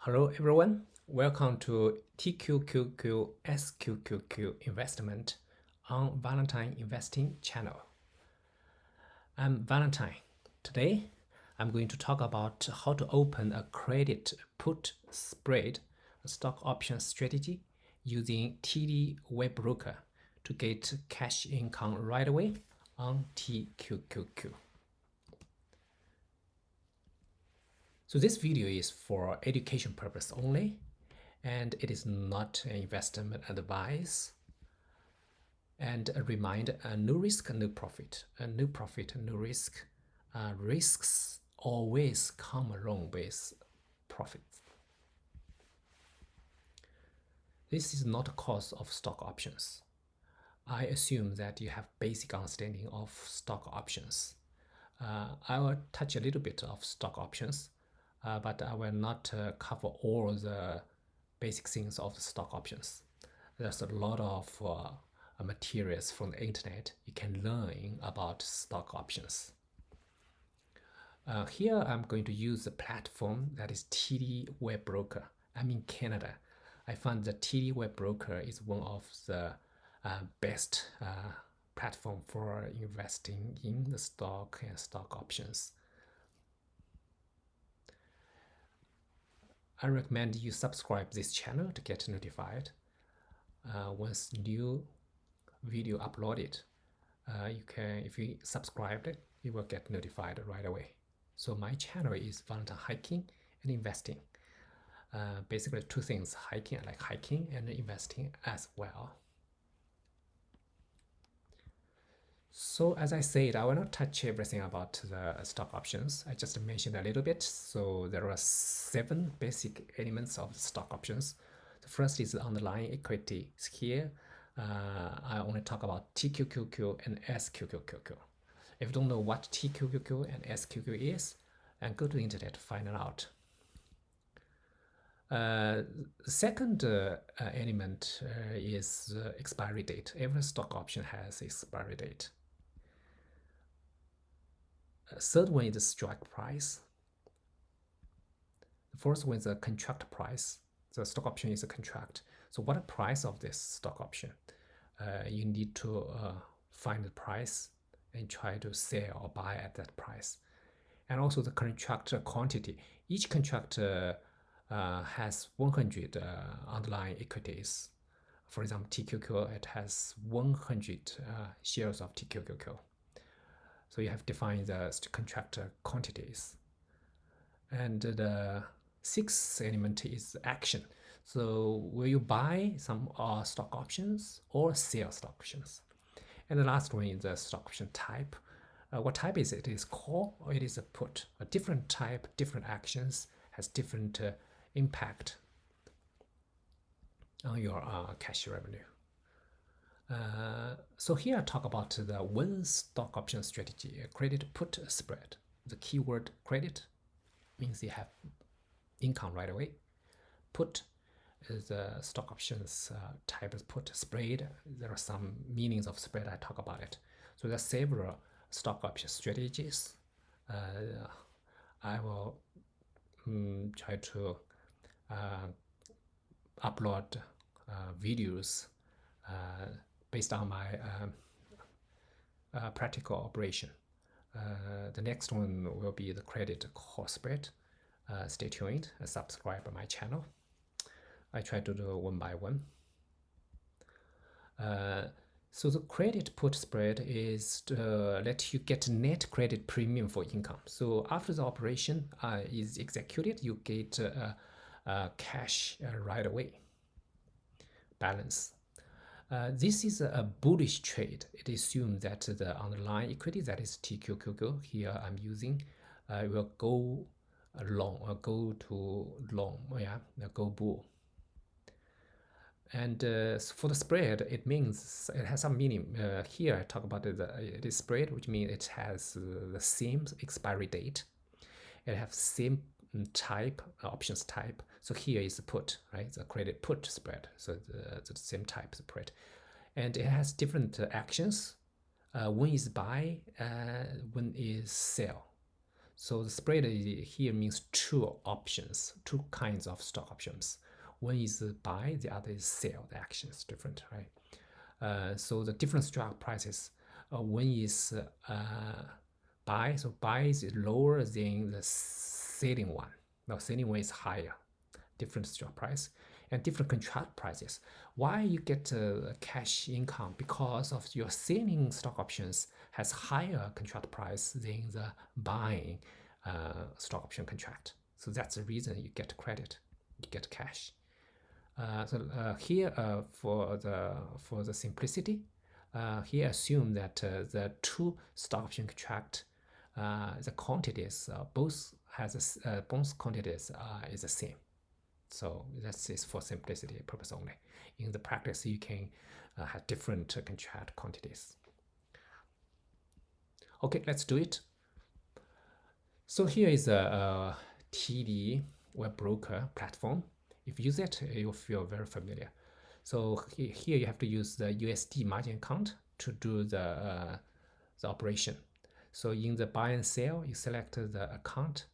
Hello everyone, welcome to TQQQ SQQQ Investment on Valentine Investing channel. I'm Valentine. Today, I'm going to talk about how to open a credit put spread stock option strategy using TD WebBroker to get cash income right away on TQQQ. So this video is for education purpose only, and it is not an investment advice. And a reminder, no risk, no profit. No profit, no risk. Risks always come along with profits. This is not a course of stock options. I assume that you have basic understanding of stock options. I will touch a little bit of stock options, but I will not cover all the basic things of the stock options. There's a lot of materials from the internet you can learn about stock options. Here I'm going to use the platform that is TD WebBroker. I'm in Canada. I found that TD WebBroker is one of the best platform for investing in the stock and stock options. I recommend you subscribe this channel to get notified once new video uploaded. If you subscribed it, you will get notified right away. So my channel is Valentine Hiking and Investing. Basically two things: hiking, I like hiking, and investing as well. So as I said, I will not touch everything about the stock options. I just mentioned a little bit. So there are 7 basic elements of the stock options. The first is the underlying equity. Here, I only talk about TQQQ and SQQQ. If you don't know what TQQQ and SQQ is, and go to the internet to find it out. The second element is expiry date. Every stock option has expiry date. Third one is the strike price. The fourth one is the contract price. The stock option is a contract. So what the price of this stock option? You need to find the price and try to sell or buy at that price. And also the contract quantity. Each contract has 100 underlying equities. For example, TQQ, it has 100 shares of TQQQ. So you have defined the contract quantities. And the sixth element is action. So will you buy some stock options or sell stock options? And the last one is the stock option type. What type is it? It is call or it is a put? A different type, different actions has different impact on your cash revenue. So here I talk about the one stock option strategy, a credit put spread. The keyword credit means you have income right away. Put is the stock options type is put spread. There are some meanings of spread. I talk about it. So there are several stock option strategies. I will try to upload videos based on my practical operation. The next one will be the credit call spread. Stay tuned and subscribe to my channel. I try to do one by one. So the credit put spread is to let you get net credit premium for income. So after the operation is executed, you get cash right away. Balance. This is a bullish trade. It assumes that the underlying equity, that is TQQQ, here I'm using, will go long or go to long, go bull. And for the spread, it means it has some meaning. Here I talk about it is spread, which means it has the same expiry date. It has same type, options type. So here is the put, right? The credit put spread. So the same type spread. And it has different actions. One is buy, one is sell. So the spread here means two options, two kinds of stock options. One is buy, the other is sell. The action is different, right? So the different strike prices. One is buy, so buy is lower than the selling one. Now selling one is higher, different strike price and different contract prices. Why you get cash income? Because of your selling stock options has higher contract price than the buying stock option contract. So that's the reason you get credit, you get cash. Here for the simplicity, here assume that the two stock option contract, the quantities both quantities is the same. So that's is for simplicity purpose only. In the practice, you can have different contract quantities. Okay, let's do it. So here is a TD WebBroker platform. If you use it, you'll feel very familiar. So here you have to use the USD margin account to do the operation. So in the buy and sell, you select the account,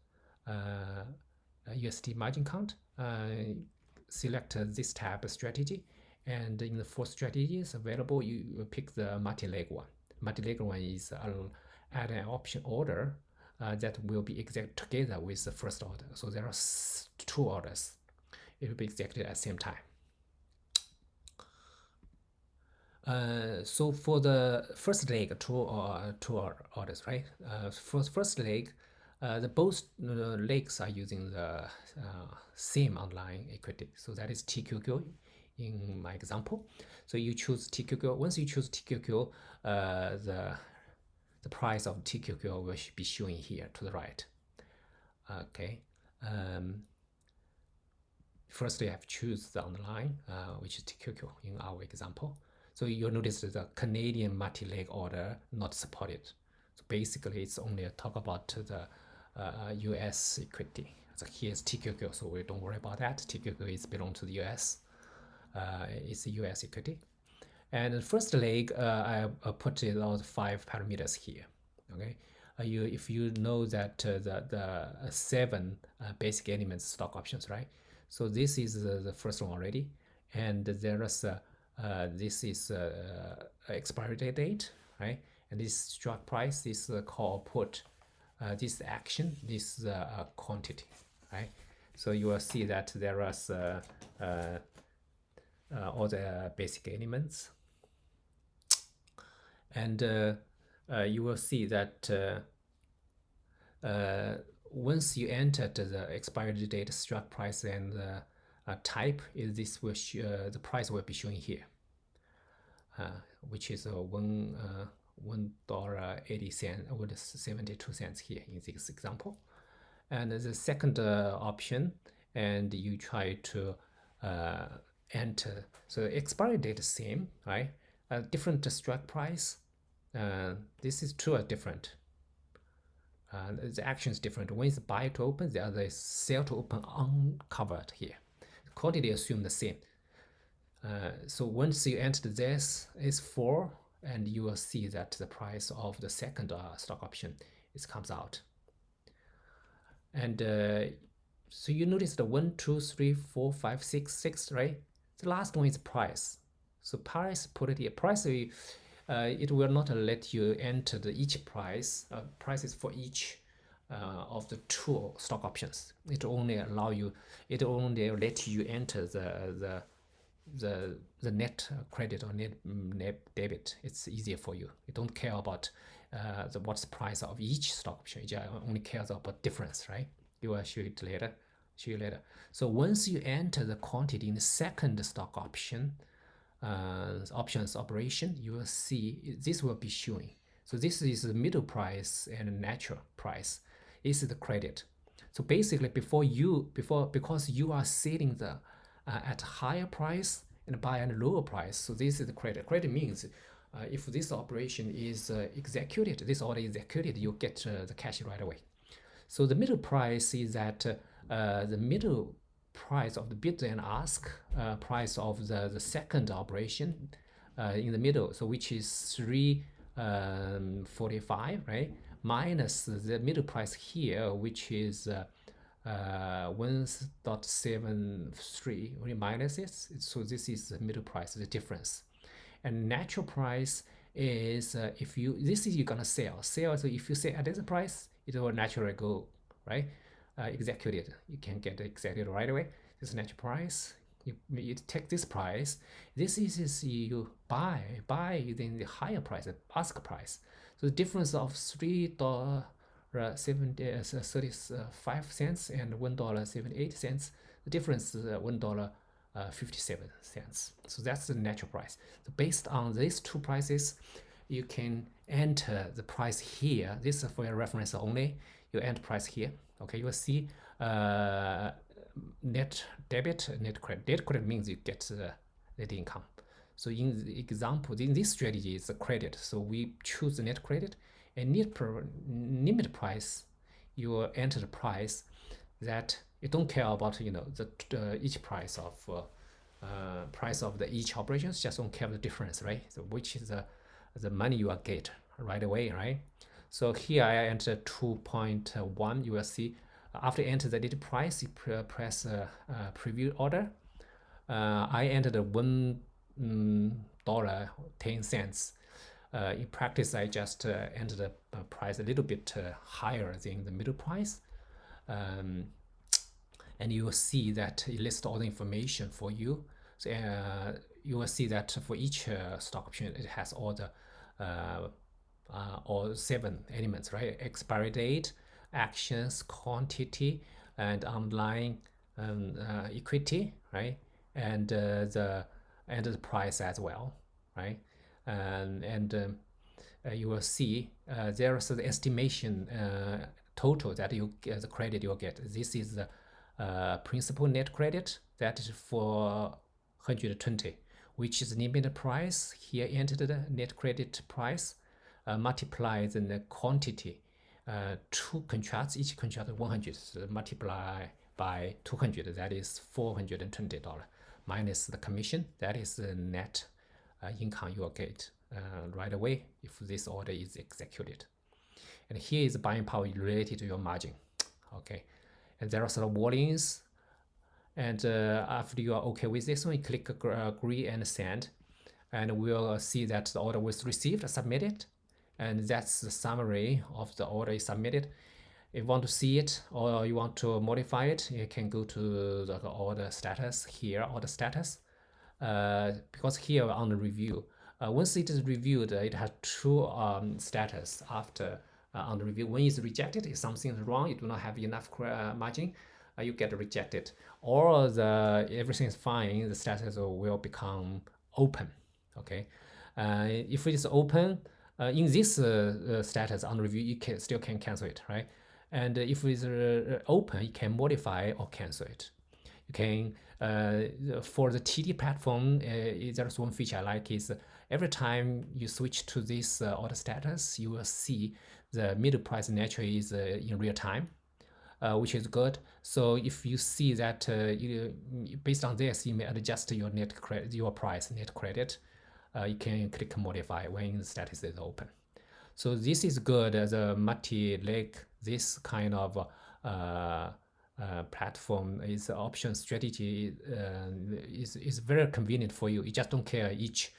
USD margin account, select this tab strategy, and in the 4 strategies available, you pick the multi-leg one. Multi-leg one is add an option order that will be executed together with the first order. So there are 2 orders. It will be executed at the same time. So for the first leg, two orders, right? For the first leg, the both legs are using the same underlying equity. So that is TQQQ in my example. So you choose TQQQ. Once you choose TQQQ, the price of TQQQ will be showing here to the right. Okay. First, you have to choose the underlying, which is TQQQ in our example. So you'll notice that the Canadian multi-leg order not supported. So basically, it's only a talk about the US equity. So here's TQQQ, so we don't worry about that. TQQQ is belong to the US. It's a US equity. And the first leg, I put it all 5 parameters here. Okay, if you know that the 7 basic elements stock options, right? So this is the first one already, and there is this is expiry date, right? And this strike price, this call put, this action, this quantity, right? So you will see that there is all the basic elements, and you will see that once you entered the expiry date, strike price, and type, this will the price will be showing here, which is $1.80 with 72 cents here in this example. And the second option, and you try to enter. So expiry date is same, right? Different strike price. This is 2 are different. The action is different. One is buy to open, the other is sell to open uncovered here. Quantity assume the same. So once you enter this is 4, and you will see that the price of the second stock option comes out. And so you notice the 1, 2, 3, 4, 5, 6, 6, right? The last one is price. So price, put it here. Price, it will not let you enter each price. Prices for each of the 2 stock options. It only allow you. It only let you enter the net credit or net debit. It's easier for you. You don't care about what's the price of each stock option. You only cares about difference, right? You will show it later. Show you later. So once you enter the quantity in the second stock option. Options operation, you will see this will be showing. So this is the middle price and natural price. This is the credit. So basically, because you are selling the at higher price and buy at a lower price, so this is the credit. Credit means if this operation is executed, this order is executed, you get the cash right away. So the middle price is that the middle price of the bid and ask, price of the second operation in the middle, so which is 3.45, right? minus the middle price here, which is 1.73, we minus it, so this is the middle price, the difference. And natural price is if you, this is you're gonna sell, so if you sell at this price, it will naturally go, right? Executed, you can get executed right away. This is natural price. You take this price, this is you buy then the higher price, the ask price. So the difference of $3.35 and $1.78, the difference is $1.57. So that's the natural price. So based on these two prices, you can enter the price here. This is for your reference only. You enter price here. Okay, you will see net debit, net credit. Net credit means you get net income. So in the example, in this strategy, it's a credit. So we choose the net credit, and limit price, you will enter the price that you don't care about, you know, the each price of the each operations. Just don't care the difference, right? So which is the money you will get right away, right? So here I enter 2.1. You will see after enter the data price, you press preview order. I entered $1.10. In practice, I just entered the price a little bit higher than the middle price. And you will see that it lists all the information for you. So you will see that for each stock option, it has all the all 7 elements, right? Expiry date, actions, quantity, and underlying equity, right? And the price as well, right? You will see there's the estimation total that you get, the credit you'll get. This is the principal net credit, that is for 120, which is limited price. Here entered the net credit price, multiply the quantity, 2 contracts, each contract 100, so multiply by 200, that is $420, minus the commission, that is the net income you will get right away if this order is executed. And here is the buying power related to your margin. Okay, and there are some warnings. And after you are okay with this one, you click agree and send, and we'll see that the order was received, submitted, and that's the summary of the order is submitted. If you want to see it or you want to modify it, you can go to the order status here, order status, because here on the review, once it is reviewed, it has 2 status after on the review. When it's rejected, if something is wrong, you do not have enough margin, you get rejected, or everything is fine, the status will become open. Okay, if it is open in this status on review, you still can cancel it, right? And if it's open, you can modify or cancel it. You can for the TD platform, there's one feature I like is every time you switch to this order status, you will see the middle price naturally is in real time. Which is good. So if you see that based on this, you may adjust your net credit, your price net credit. You can click modify when the status is open. So this is good as a multi-leg. This kind of platform is option strategy is very convenient for you. You just don't care each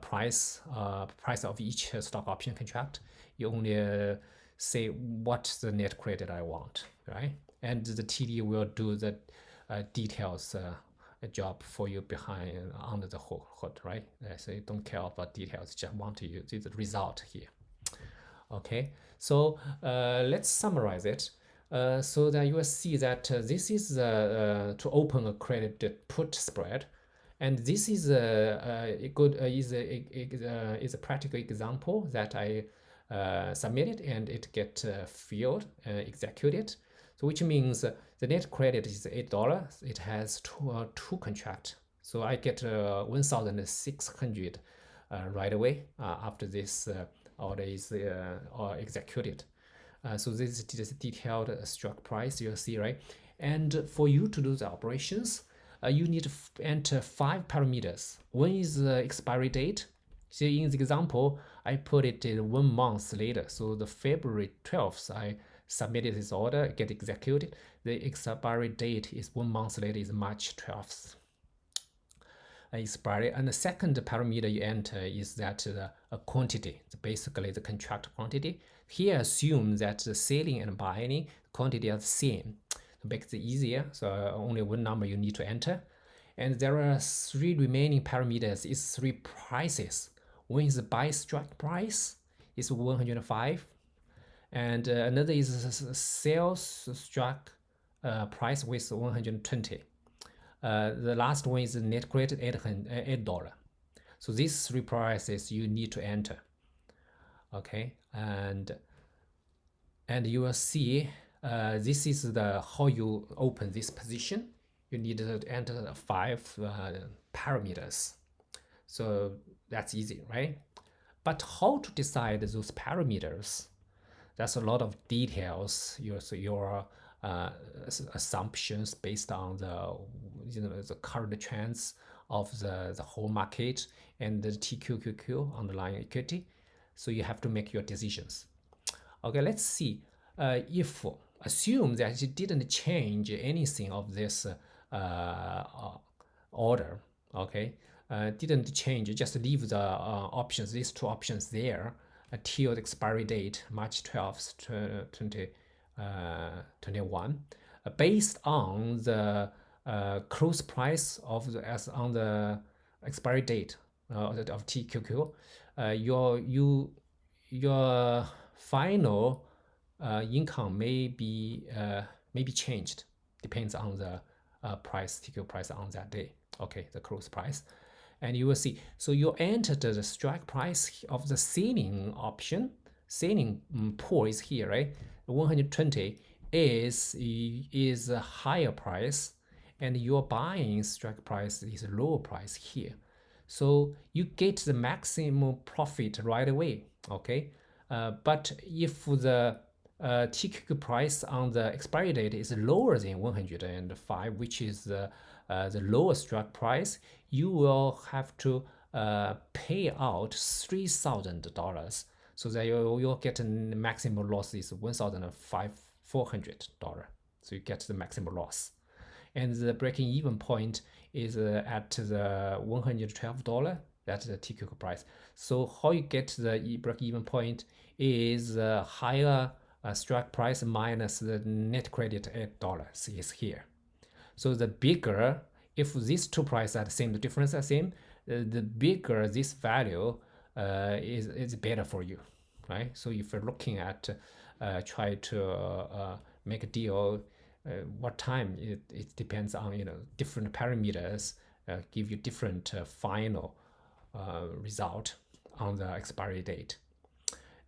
price of each stock option contract. You only say what the net credit I want, right? And the TD will do the details job for you behind under the hood, right? So you don't care about details, just want to use the result here. Okay, so let's summarize it so that you will see that this is to open a credit put spread, and this is a practical example that I submitted and it get filled, executed. So which means the net credit is $8. It has two contracts. So I get 1,600 right away after this order is executed. So this is detailed struck price you'll see, right? And for you to do the operations, you need to enter 5 parameters. One is the expiry date, So in the example, I put it 1 month later. So the February 12th, I submitted this order, get executed. The expiry date is 1 month later, is March 12th. Expiry. And the second parameter you enter is that the quantity, basically the contract quantity. Here assume that the selling and buying quantity are the same. To make it easier, so only one number you need to enter. And there are 3 remaining parameters, is 3 prices. One is the buy strike price, is 105. And another is sales strike price with 120. The last one is net credit $8. So these 3 prices you need to enter. Okay, and you will see this is the how you open this position. You need to enter 5 parameters. So that's easy, right? But how to decide those parameters? That's a lot of details. Your assumptions based on the current trends of the whole market and the TQQQ underlying equity. So you have to make your decisions. Okay, let's see. If assume that you didn't change anything of this order, okay, didn't change, just leave the options, these 2 options there until the expiry date, March 12th, 2021, based on the close price of on the expiry date of TQQ, your final income may be changed, depends on the price, TQ price on that day. Okay, the close price. And you will see, so you entered the strike price of the selling option. Selling pool is here, right? 120 is a higher price, and your buying strike price is a lower price here. So you get the maximum profit right away. Okay, but if the TQQ price on the expiry date is lower than 105, which is the lowest strike price, you will have to pay out $3,000. So that you'll get a maximum loss is $1,400. So you get the maximum loss. And the breaking even point is at the $112. That's the TQQ price. So how you get the break even point is higher strike price minus the net credit $8 is here. So the bigger, if these 2 prices are the same, the difference are the same, the bigger this value is better for you, right? So if you're looking at try to make a deal, what time, it depends on different parameters, give you different final result on the expiry date.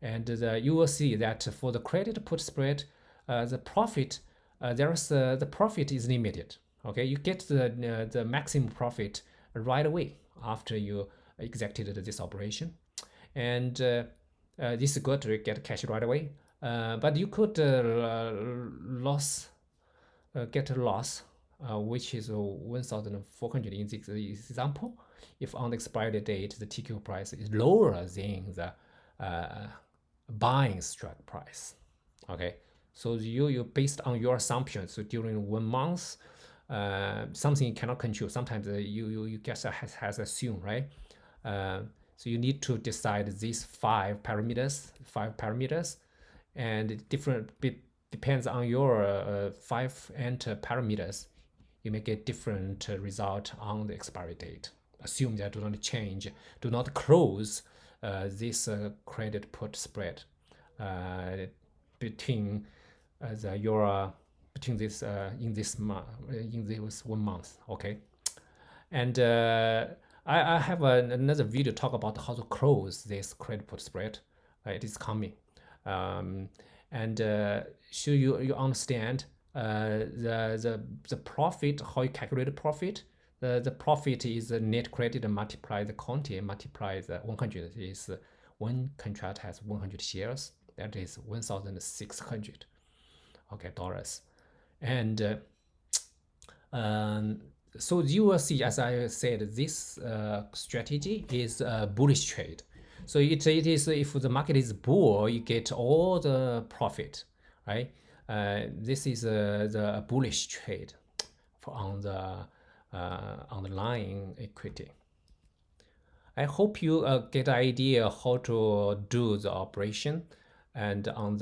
And you will see that for the credit put spread, the profit, the profit is limited. Okay, you get the maximum profit right away after you executed this operation, and this is good to get cash right away. But you could get a loss, which is 1,400 in this example, if on the expiry date the TQ price is lower than the buying strike price. Okay, so you based on your assumptions. So during 1 month, something you cannot control. Sometimes you just has assumed, right? So you need to decide these 5 parameters, and different depends on your 5 enter parameters. You may get different result on the expiry date. Assume that do not change, do not close this credit put spread between between this in this 1 month. Okay, and I have another video talk about how to close this credit put spread. It is coming, and so you understand the profit, how you calculate the profit. The profit is the net credit multiply the quantity multiply the 100. Is one contract has 100 shares, that is 1,600 dollars. And So you will see, as I said, this strategy is a bullish trade. So it is, if the market is bull, you get all the profit, right? This is the bullish trade for on the underlying equity. I hope you get an idea how to do the operation. And on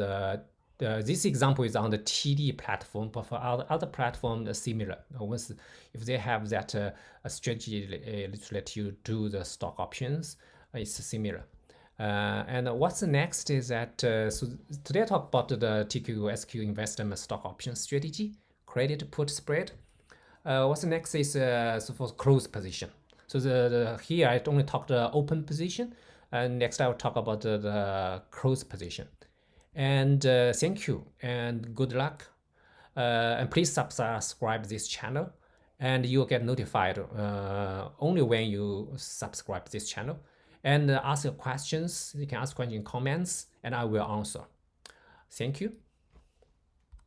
this example is on the TD platform, but for other platforms similar. Once if they have that a strategy to let you do the stock options, it's similar. And what's next is that so today I talk about the TQQQ investment stock option strategy, credit put spread. What's next is so for close position. So here I only talk the open position, and next I will talk about the close position. And thank you and good luck. And please subscribe this channel, and you'll get notified only when you subscribe this channel. And ask your questions. You can ask questions in comments, and I will answer. Thank you.